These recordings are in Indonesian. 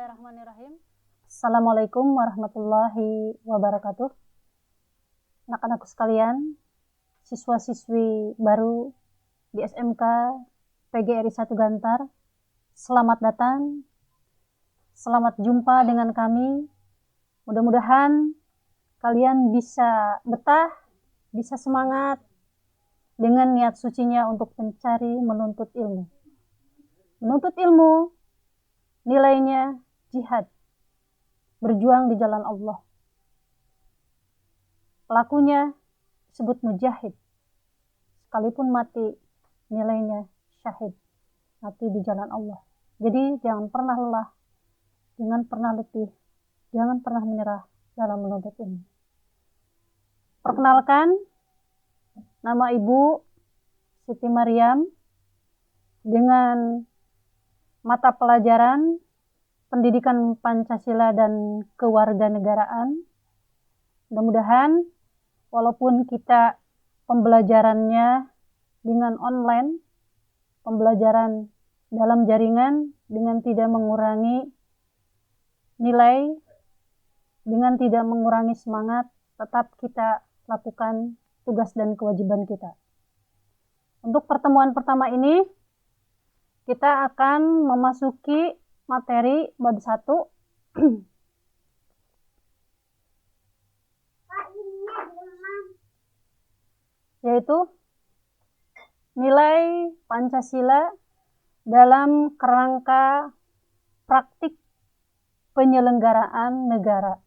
Bismillahirrahmanirrahim. Assalamualaikum warahmatullahi wabarakatuh. Anak-anakku sekalian, siswa-siswi baru di SMK PGRI 1 Gantar, selamat datang, selamat jumpa dengan kami. Mudah-mudahan kalian bisa betah, bisa semangat dengan niat sucinya untuk mencari menuntut ilmu. Menuntut ilmu nilainya jihad, berjuang di jalan Allah. Pelakunya disebut mujahid, sekalipun mati nilainya syahid, mati di jalan Allah. Jadi jangan pernah lelah, jangan pernah letih, jangan pernah menyerah dalam menuntut ilmu. Perkenalkan, nama Ibu Siti Maryam dengan mata pelajaran Pendidikan Pancasila dan Kewarganegaraan. Mudah-mudahan walaupun kita pembelajarannya dengan online, pembelajaran dalam jaringan dengan tidak mengurangi nilai, dengan tidak mengurangi semangat, tetap kita lakukan tugas dan kewajiban kita. Untuk pertemuan pertama ini, kita akan memasuki materi bab 1 yaitu nilai Pancasila dalam kerangka praktik penyelenggaraan negara.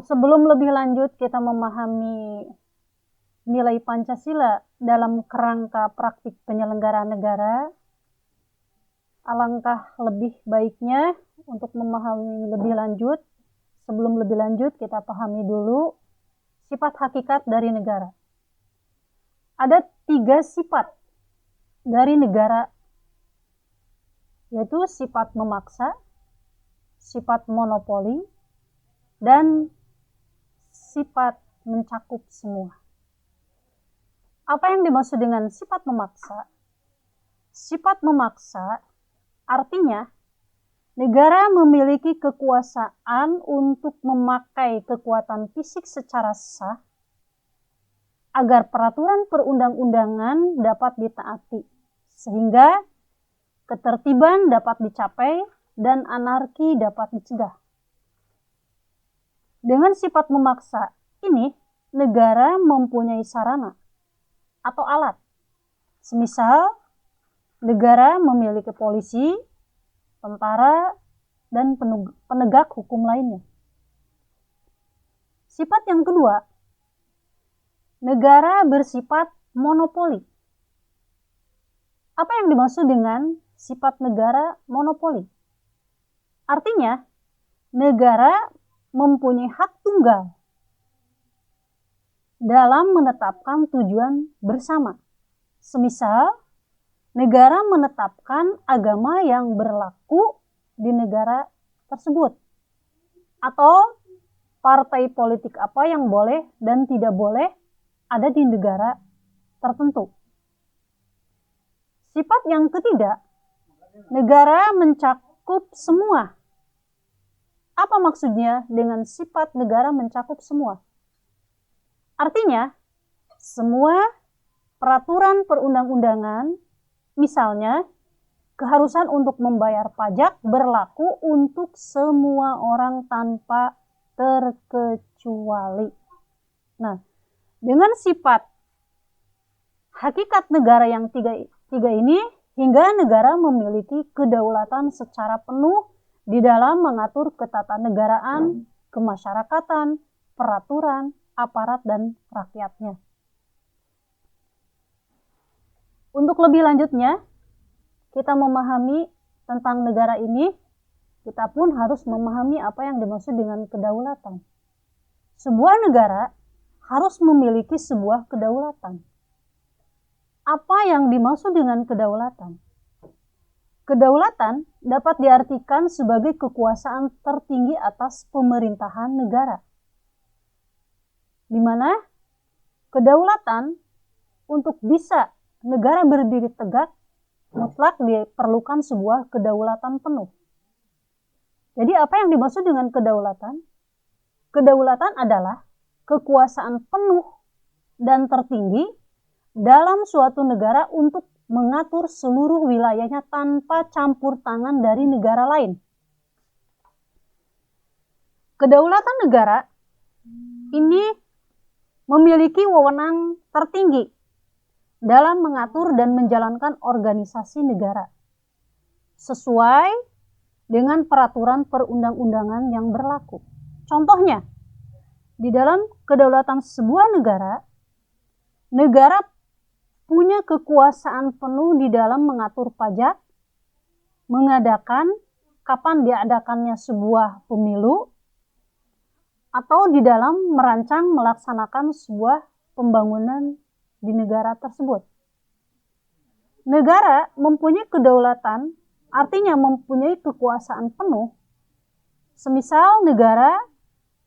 Sebelum lebih lanjut kita memahami nilai Pancasila dalam kerangka praktik penyelenggaraan negara, alangkah lebih baiknya untuk memahami lebih lanjut. Sebelum lebih lanjut, kita pahami dulu sifat hakikat dari negara. Ada 3 sifat dari negara, yaitu sifat memaksa, sifat monopoli, dan sifat mencakup semua. Apa yang dimaksud dengan sifat memaksa? Sifat memaksa artinya negara memiliki kekuasaan untuk memakai kekuatan fisik secara sah agar peraturan perundang-undangan dapat ditaati, sehingga ketertiban dapat dicapai dan anarki dapat dicegah. Dengan sifat memaksa ini, negara mempunyai sarana atau alat. Semisal, negara memiliki polisi, tentara, dan penegak hukum lainnya. Sifat yang kedua, negara bersifat monopoli. Apa yang dimaksud dengan sifat negara monopoli? Artinya, negara mempunyai hak tunggal dalam menetapkan tujuan bersama. Semisal, negara menetapkan agama yang berlaku di negara tersebut, atau partai politik apa yang boleh dan tidak boleh ada di negara tertentu. Sifat yang ketiga, negara mencakup semua. Apa maksudnya dengan sifat negara mencakup semua? Artinya, semua peraturan perundang-undangan, misalnya keharusan untuk membayar pajak, berlaku untuk semua orang tanpa terkecuali. Nah, dengan sifat hakikat negara yang tiga ini, hingga negara memiliki kedaulatan secara penuh di dalam mengatur ketatanegaraan, kemasyarakatan, peraturan, aparat, dan rakyatnya. Untuk lebih lanjutnya, kita memahami tentang negara ini, kita pun harus memahami apa yang dimaksud dengan kedaulatan. Sebuah negara harus memiliki sebuah kedaulatan. Apa yang dimaksud dengan kedaulatan? Kedaulatan dapat diartikan sebagai kekuasaan tertinggi atas pemerintahan negara, di mana kedaulatan untuk bisa negara berdiri tegak mutlak diperlukan sebuah kedaulatan penuh. Jadi apa yang dimaksud dengan kedaulatan? Kedaulatan adalah kekuasaan penuh dan tertinggi dalam suatu negara untuk mengatur seluruh wilayahnya tanpa campur tangan dari negara lain. Kedaulatan negara ini memiliki wewenang tertinggi dalam mengatur dan menjalankan organisasi negara sesuai dengan peraturan perundang-undangan yang berlaku. Contohnya, di dalam kedaulatan sebuah negara, negara punya kekuasaan penuh di dalam mengatur pajak, mengadakan kapan diadakannya sebuah pemilu, atau di dalam merancang melaksanakan sebuah pembangunan di negara tersebut. Negara mempunyai kedaulatan, artinya mempunyai kekuasaan penuh. Semisal negara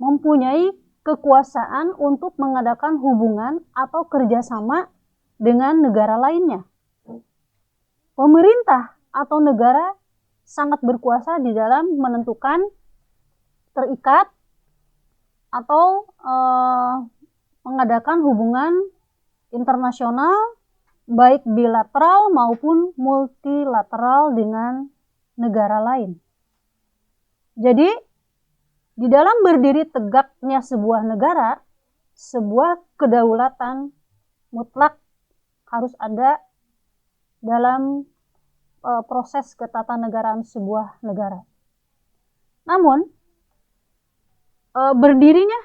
mempunyai kekuasaan untuk mengadakan hubungan atau kerjasama dengan negara lainnya. Pemerintah atau negara sangat berkuasa di dalam menentukan terikat atau mengadakan hubungan internasional baik bilateral maupun multilateral dengan negara lain. Jadi, di dalam berdiri tegaknya sebuah negara, sebuah kedaulatan mutlak harus ada dalam proses ketatanegaraan sebuah negara. Namun, berdirinya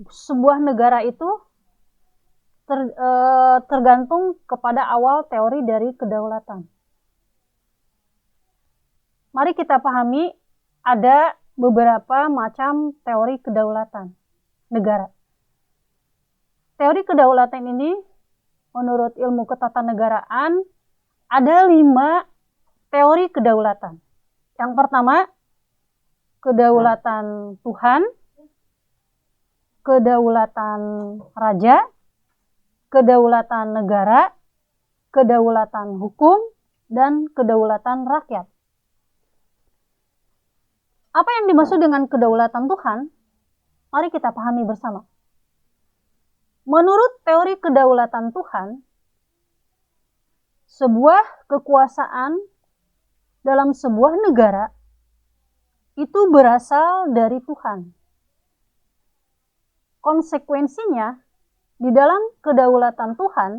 sebuah negara itu tergantung kepada awal teori dari kedaulatan. Mari kita pahami ada beberapa macam teori kedaulatan negara. Teori kedaulatan ini menurut ilmu ketatanegaraan ada 5 teori kedaulatan. Yang pertama, kedaulatan Tuhan, kedaulatan raja, kedaulatan negara, kedaulatan hukum, dan kedaulatan rakyat. Apa yang dimaksud dengan kedaulatan Tuhan? Mari kita pahami bersama. Menurut teori kedaulatan Tuhan, sebuah kekuasaan dalam sebuah negara itu berasal dari Tuhan. Konsekuensinya, di dalam kedaulatan Tuhan,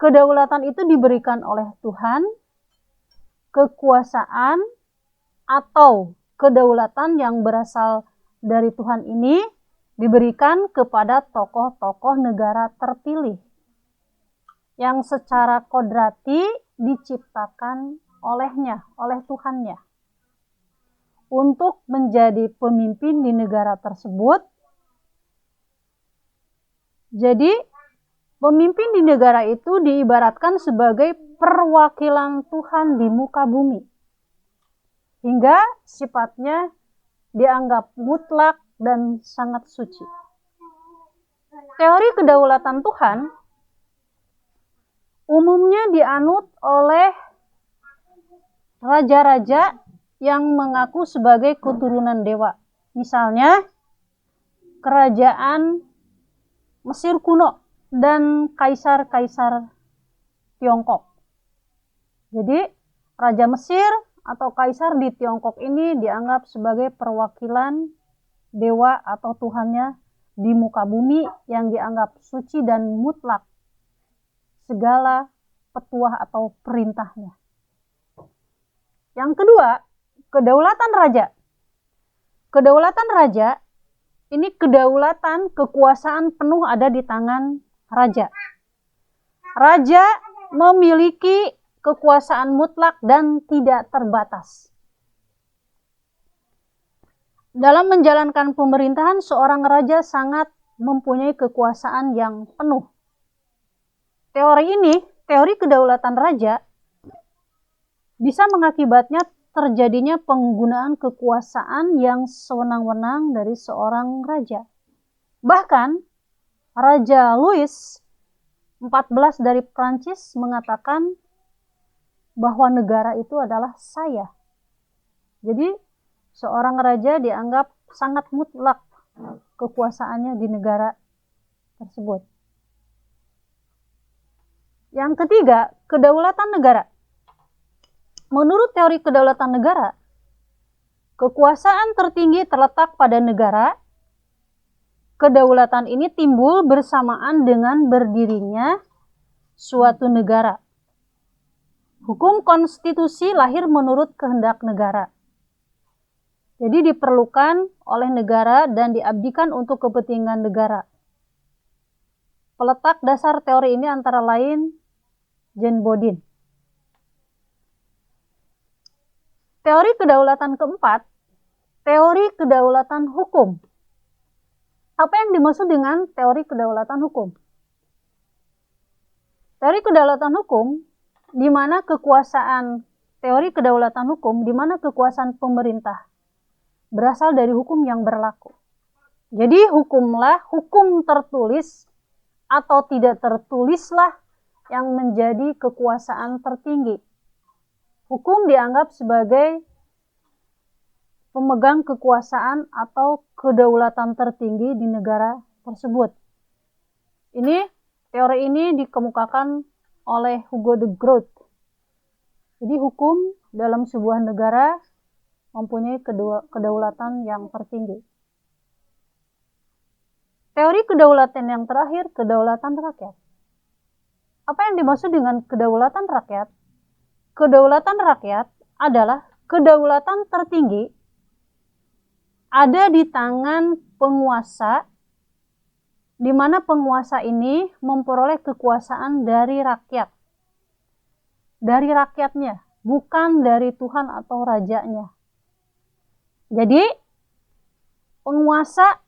kedaulatan itu diberikan oleh Tuhan, kekuasaan atau kedaulatan yang berasal dari Tuhan ini diberikan kepada tokoh-tokoh negara terpilih yang secara kodrati diciptakan olehnya, oleh Tuhannya, untuk menjadi pemimpin di negara tersebut. Jadi, pemimpin di negara itu diibaratkan sebagai perwakilan Tuhan di muka bumi. Hingga sifatnya dianggap mutlak dan sangat suci. Teori kedaulatan Tuhan umumnya dianut oleh raja-raja yang mengaku sebagai keturunan dewa. Misalnya, kerajaan Mesir kuno dan kaisar-kaisar Tiongkok. Jadi, Raja Mesir atau kaisar di Tiongkok ini dianggap sebagai perwakilan dewa atau Tuhannya di muka bumi yang dianggap suci dan mutlak segala petuah atau perintahnya. Yang kedua, kedaulatan raja. Kedaulatan raja ini kedaulatan, kekuasaan penuh ada di tangan raja. Raja memiliki kekuasaan mutlak dan tidak terbatas. Dalam menjalankan pemerintahan, seorang raja sangat mempunyai kekuasaan yang penuh. Teori ini, teori kedaulatan raja, bisa mengakibatnya terjadinya penggunaan kekuasaan yang sewenang-wenang dari seorang raja. Bahkan, Raja Louis XIV dari Prancis mengatakan bahwa negara itu adalah saya. Jadi seorang raja dianggap sangat mutlak kekuasaannya di negara tersebut. Yang ketiga, kedaulatan negara. Menurut teori kedaulatan negara, kekuasaan tertinggi terletak pada negara. Kedaulatan ini timbul bersamaan dengan berdirinya suatu negara. Hukum konstitusi lahir menurut kehendak negara. Jadi diperlukan oleh negara dan diabdikan untuk kepentingan negara. Peletak dasar teori ini antara lain John Bodin. Teori kedaulatan keempat, teori kedaulatan hukum. Apa yang dimaksud dengan teori kedaulatan hukum? Teori kedaulatan hukum, di mana kekuasaan teori kedaulatan hukum, di mana kekuasaan pemerintah berasal dari hukum yang berlaku. Jadi hukumlah, hukum tertulis atau tidak tertulislah yang menjadi kekuasaan tertinggi. Hukum dianggap sebagai pemegang kekuasaan atau kedaulatan tertinggi di negara tersebut. Teori ini dikemukakan oleh Hugo de Groot. Jadi hukum dalam sebuah negara mempunyai kedaulatan yang tertinggi. Teori kedaulatan yang terakhir, kedaulatan rakyat. Apa yang dimaksud dengan kedaulatan rakyat? Kedaulatan rakyat adalah kedaulatan tertinggi ada di tangan penguasa, di mana penguasa ini memperoleh kekuasaan dari rakyat. Dari rakyatnya, bukan dari Tuhan atau rajanya. Jadi, penguasa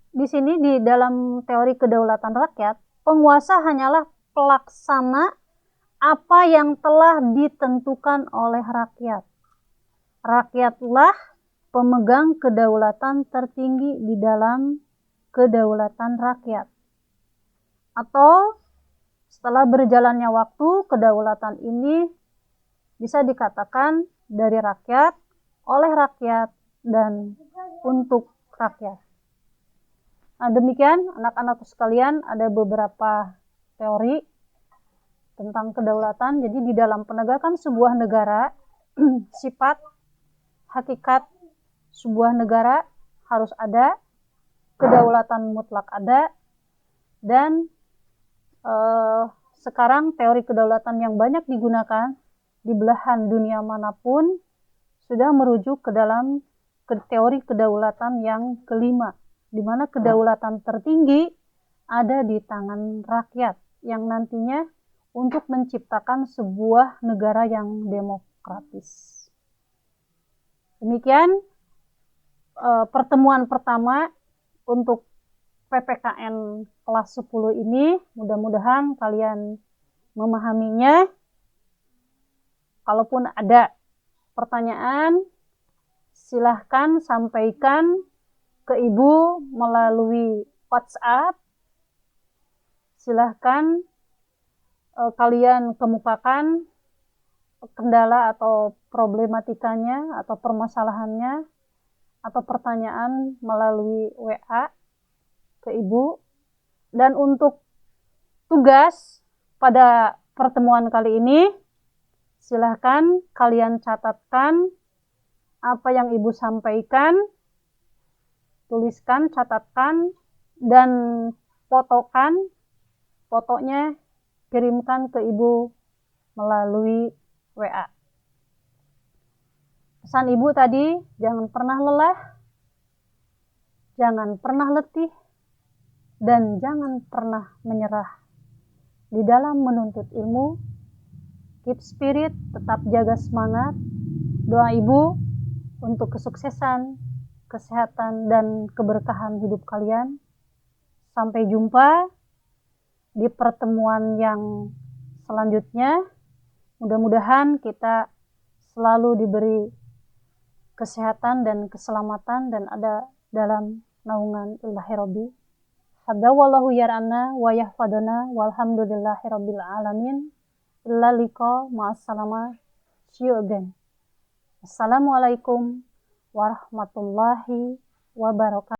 di sini di dalam teori kedaulatan rakyat, penguasa hanyalah pelaksana apa yang telah ditentukan oleh rakyat. Rakyatlah pemegang kedaulatan tertinggi di dalam kedaulatan rakyat. Atau setelah berjalannya waktu, kedaulatan ini bisa dikatakan dari rakyat, oleh rakyat, dan untuk rakyat. Nah, demikian anak-anak sekalian, ada beberapa teori tentang kedaulatan. Jadi di dalam penegakan sebuah negara, sifat, hakikat sebuah negara harus ada, kedaulatan mutlak ada, dan sekarang teori kedaulatan yang banyak digunakan di belahan dunia manapun sudah merujuk ke dalam teori kedaulatan yang kelima, di mana kedaulatan tertinggi ada di tangan rakyat yang nantinya untuk menciptakan sebuah negara yang demokratis. Demikian pertemuan pertama untuk PPKN kelas 10 ini. Mudah-mudahan kalian memahaminya. Kalaupun ada pertanyaan, silahkan sampaikan ke Ibu melalui WhatsApp. Silahkan kalian kemukakan kendala atau problematikanya atau permasalahannya atau pertanyaan melalui WA ke Ibu. Dan untuk tugas pada pertemuan kali ini, silahkan kalian catatkan apa yang Ibu sampaikan, tuliskan, catatkan, dan fotonya kirimkan ke Ibu melalui WA. Pesan Ibu tadi, jangan pernah lelah, jangan pernah letih, dan jangan pernah menyerah di dalam menuntut ilmu. Keep spirit, tetap jaga semangat. Doa Ibu untuk kesuksesan, kesehatan, dan keberkahan hidup kalian. Sampai jumpa di pertemuan yang selanjutnya. Mudah-mudahan kita selalu diberi kesehatan dan keselamatan dan ada dalam naungan Ilahi Rabbi. Hadza wallahu yar'ana wa yahfadana walhamdulillahi rabbil alamin. illa liqa, ma'assalama, see you again. Assalamualaikum warahmatullahi wabarakatuh.